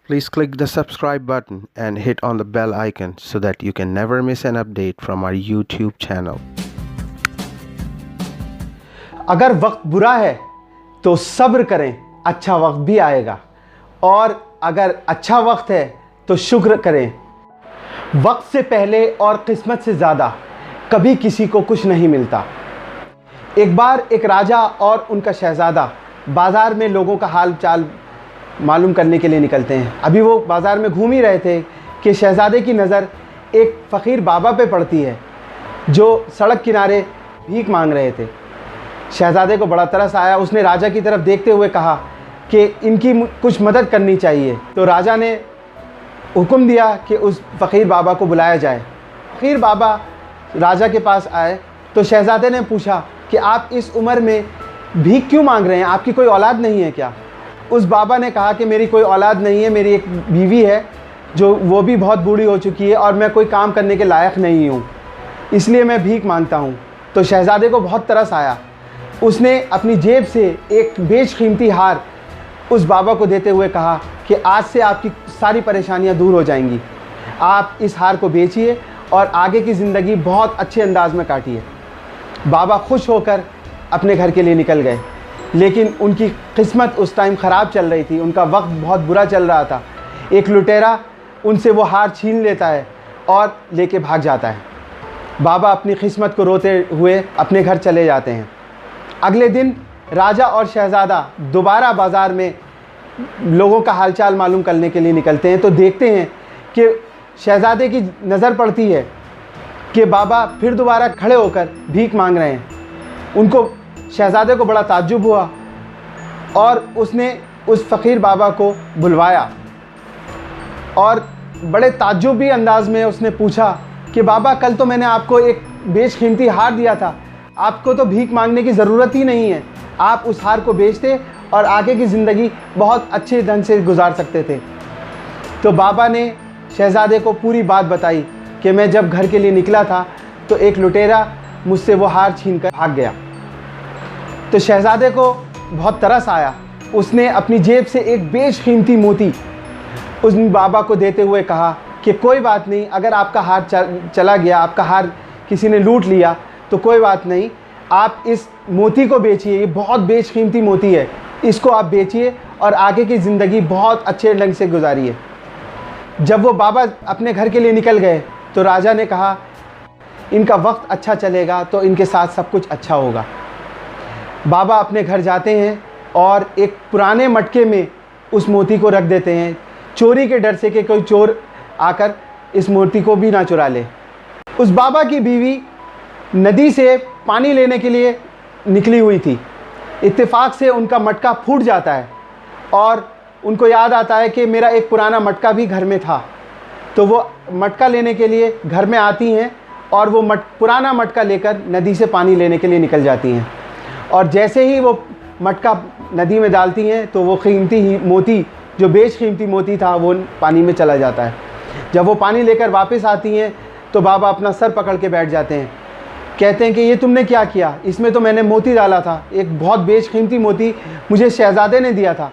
Please click the subscribe button and hit on the bell icon so that you can never miss an update from our YouTube channel. अगर वक्त बुरा है तो सब्र करें, अच्छा वक्त भी आएगा। और अगर अच्छा वक्त है तो शुक्र करें। वक्त से पहले और किस्मत से ज़्यादा कभी किसी को कुछ नहीं मिलता। एक बार एक राजा और उनका शहज़ादा बाज़ार में लोगों का हाल चाल मालूम करने के लिए निकलते हैं। अभी वो बाज़ार में घूम ही रहे थे कि शहज़ादे की नज़र एक फ़कीर बाबा पे पड़ती है जो सड़क किनारे भीख मांग रहे थे। शहज़ादे को बड़ा तरस आया। उसने राजा की तरफ देखते हुए कहा कि इनकी कुछ मदद करनी चाहिए। तो राजा ने हुक्म दिया कि उस फ़कीर बाबा को बुलाया जाए। फ़कीर बाबा राजा के पास आए तो शहज़ादे ने पूछा कि आप इस उम्र में भीख क्यों मांग रहे हैं, आपकी कोई औलाद नहीं है क्या? उस बाबा ने कहा कि मेरी कोई औलाद नहीं है, मेरी एक बीवी है जो वो भी बहुत बूढ़ी हो चुकी है और मैं कोई काम करने के लायक नहीं हूँ, इसलिए मैं भीख मांगता हूँ। तो शहज़ादे को बहुत तरस आया। उसने अपनी जेब से एक बेशकीमती हार उस बाबा को देते हुए कहा कि आज से आपकी सारी परेशानियाँ दूर हो जाएंगी, आप इस हार को बेचिए और आगे की ज़िंदगी बहुत अच्छे अंदाज में काटिए। बाबा खुश होकर अपने घर के लिए निकल गए, लेकिन उनकी किस्मत उस टाइम ख़राब चल रही थी, उनका वक्त बहुत बुरा चल रहा था। एक लुटेरा उनसे वो हार छीन लेता है और लेके भाग जाता है। बाबा अपनी किस्मत को रोते हुए अपने घर चले जाते हैं। अगले दिन राजा और शहज़ादा दोबारा बाज़ार में लोगों का हालचाल मालूम करने के लिए निकलते हैं तो देखते हैं कि शहज़ादे की नज़र पड़ती है कि बाबा फिर दोबारा खड़े होकर भीख मांग रहे हैं। उनको शहज़ादे को बड़ा ताज्जुब हुआ और उसने उस फ़कीर बाबा को बुलवाया और बड़े ताज्जुबी अंदाज में उसने पूछा कि बाबा, कल तो मैंने आपको एक बेशकीमती हार दिया था, आपको तो भीख मांगने की ज़रूरत ही नहीं है, आप उस हार को बेचते और आगे की ज़िंदगी बहुत अच्छे ढंग से गुजार सकते थे। तो बाबा ने शहज़ादे को पूरी बात बताई कि मैं जब घर के लिए निकला था तो एक लुटेरा मुझसे वो हार छीन कर भाग गया। तो शहज़ादे को बहुत तरस आया। उसने अपनी जेब से एक बेशकीमती मोती उस बाबा को देते हुए कहा कि कोई बात नहीं, अगर आपका हार चला गया, आपका हार किसी ने लूट लिया तो कोई बात नहीं, आप इस मोती को बेचिए, ये बहुत बेशकीमती मोती है, इसको आप बेचिए और आगे की ज़िंदगी बहुत अच्छे ढंग से गुजारिए। जब वो बाबा अपने घर के लिए निकल गए तो राजा ने कहा इनका वक्त अच्छा चलेगा तो इनके साथ सब कुछ अच्छा होगा। बाबा अपने घर जाते हैं और एक पुराने मटके में उस मोती को रख देते हैं, चोरी के डर से कि कोई चोर आकर इस मोती को भी ना चुरा ले। उस बाबा की बीवी नदी से पानी लेने के लिए निकली हुई थी। इत्तेफाक से उनका मटका फूट जाता है और उनको याद आता है कि मेरा एक पुराना मटका भी घर में था। तो वो मटका लेने के लिए घर में आती हैं और वो पुराना मटका लेकर नदी से पानी लेने के लिए निकल जाती हैं। और जैसे ही वो मटका नदी में डालती हैं तो वो कीमती मोती, जो बेशकीमती मोती था, वो पानी में चला जाता है। जब वो पानी लेकर वापस आती हैं तो बाबा अपना सर पकड़ के बैठ जाते हैं। कहते हैं कि ये तुमने क्या किया, इसमें तो मैंने मोती डाला था, एक बहुत बेशकीमती मोती मुझे शहज़ादे ने दिया था,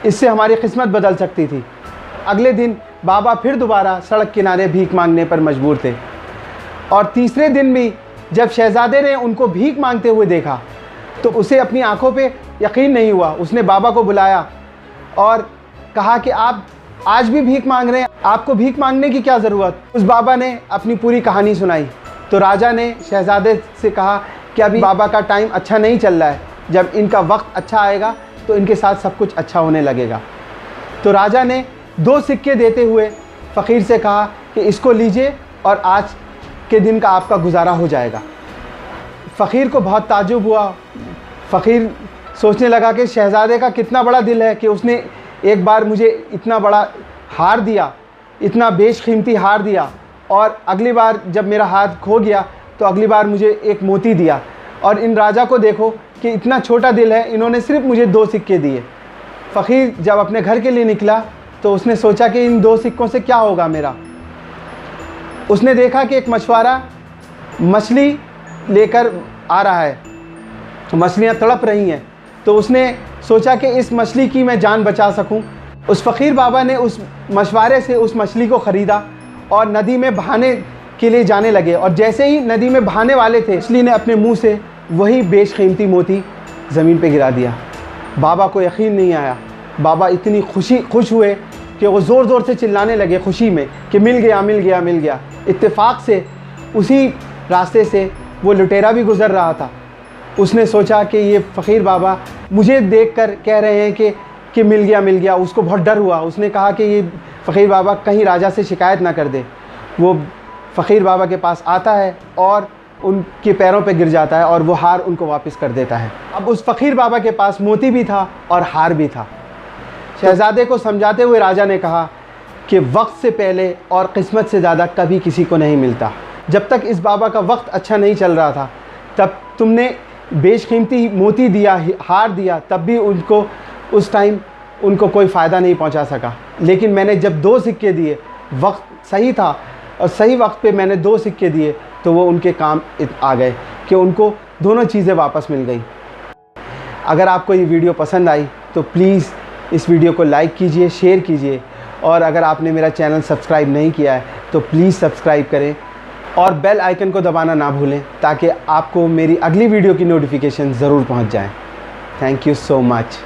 इससे हमारी किस्मत बदल सकती थी। अगले दिन बाबा फिर दोबारा सड़क किनारे भीख मांगने पर मजबूर थे। और तीसरे दिन भी जब शहज़ादे ने उनको भीख मांगते हुए देखा तो उसे अपनी आंखों पे यकीन नहीं हुआ। उसने बाबा को बुलाया और कहा कि आप आज भी भीख मांग रहे हैं, आपको भीख मांगने की क्या ज़रूरत? उस बाबा ने अपनी पूरी कहानी सुनाई। तो राजा ने शहज़ादे से कहा कि अभी बाबा का टाइम अच्छा नहीं चल रहा है, जब इनका वक्त अच्छा आएगा तो इनके साथ सब कुछ अच्छा होने लगेगा। तो राजा ने 2 सिक्के देते हुए फ़कीर से कहा कि इसको लीजिए और आज के दिन का आपका गुजारा हो जाएगा। फ़कीर को बहुत ताज्जुब हुआ। फ़कीर सोचने लगा कि शहज़ादे का कितना बड़ा दिल है कि उसने एक बार मुझे इतना बड़ा हार दिया, इतना बेशकीमती हार दिया, और अगली बार जब मेरा हाथ खो गया तो अगली बार मुझे एक मोती दिया। और इन राजा को देखो कि इतना छोटा दिल है, इन्होंने सिर्फ मुझे 2 सिक्के दिए। फ़कीर जब अपने घर के लिए निकला तो उसने सोचा कि इन 2 सिक्कों से क्या होगा मेरा। उसने देखा कि एक मछुआरा मछली लेकर आ रहा है, मछलियाँ तड़प रही हैं। तो उसने सोचा कि इस मछली की मैं जान बचा सकूं। उस फ़कीर बाबा ने उस मशवरे से उस मछली को ख़रीदा और नदी में बहाने के लिए जाने लगे। और जैसे ही नदी में बहाने वाले थे, मछली ने अपने मुंह से वही बेशकीमती मोती ज़मीन पे गिरा दिया। बाबा को यकीन नहीं आया। बाबा इतनी खुश हुए कि वो ज़ोर ज़ोर से चिल्लाने लगे खुशी में कि मिल गया मिल गया मिल गया। इत्तेफाक से उसी रास्ते से वो लुटेरा भी गुज़र रहा था। उसने सोचा कि ये फ़कीर बाबा मुझे देखकर कह रहे हैं कि मिल गया। उसको बहुत डर हुआ। उसने कहा कि ये फ़कीर बाबा कहीं राजा से शिकायत ना कर दे। वो फ़कीर बाबा के पास आता है और उनके पैरों पे गिर जाता है और वो हार उनको वापस कर देता है। अब उस फ़कीर बाबा के पास मोती भी था और हार भी था। शहज़ादे को समझाते हुए राजा ने कहा कि वक्त से पहले और किस्मत से ज़्यादा कभी किसी को नहीं मिलता। जब तक इस बाबा का वक्त अच्छा नहीं चल रहा था, तब तुमने बेशकीमती मोती दिया, हार दिया, तब भी उनको उस टाइम उनको कोई फ़ायदा नहीं पहुंचा सका। लेकिन मैंने जब 2 सिक्के दिए, वक्त सही था और सही वक्त पे मैंने 2 सिक्के दिए, तो वो उनके काम आ गए कि उनको दोनों चीज़ें वापस मिल गई। अगर आपको ये वीडियो पसंद आई तो प्लीज़ इस वीडियो को लाइक कीजिए, शेयर कीजिए, और अगर आपने मेरा चैनल सब्सक्राइब नहीं किया है तो प्लीज़ सब्सक्राइब करें और बेल आइकन को दबाना ना भूलें, ताकि आपको मेरी अगली वीडियो की नोटिफिकेशन ज़रूर पहुंच जाए। Thank you so much.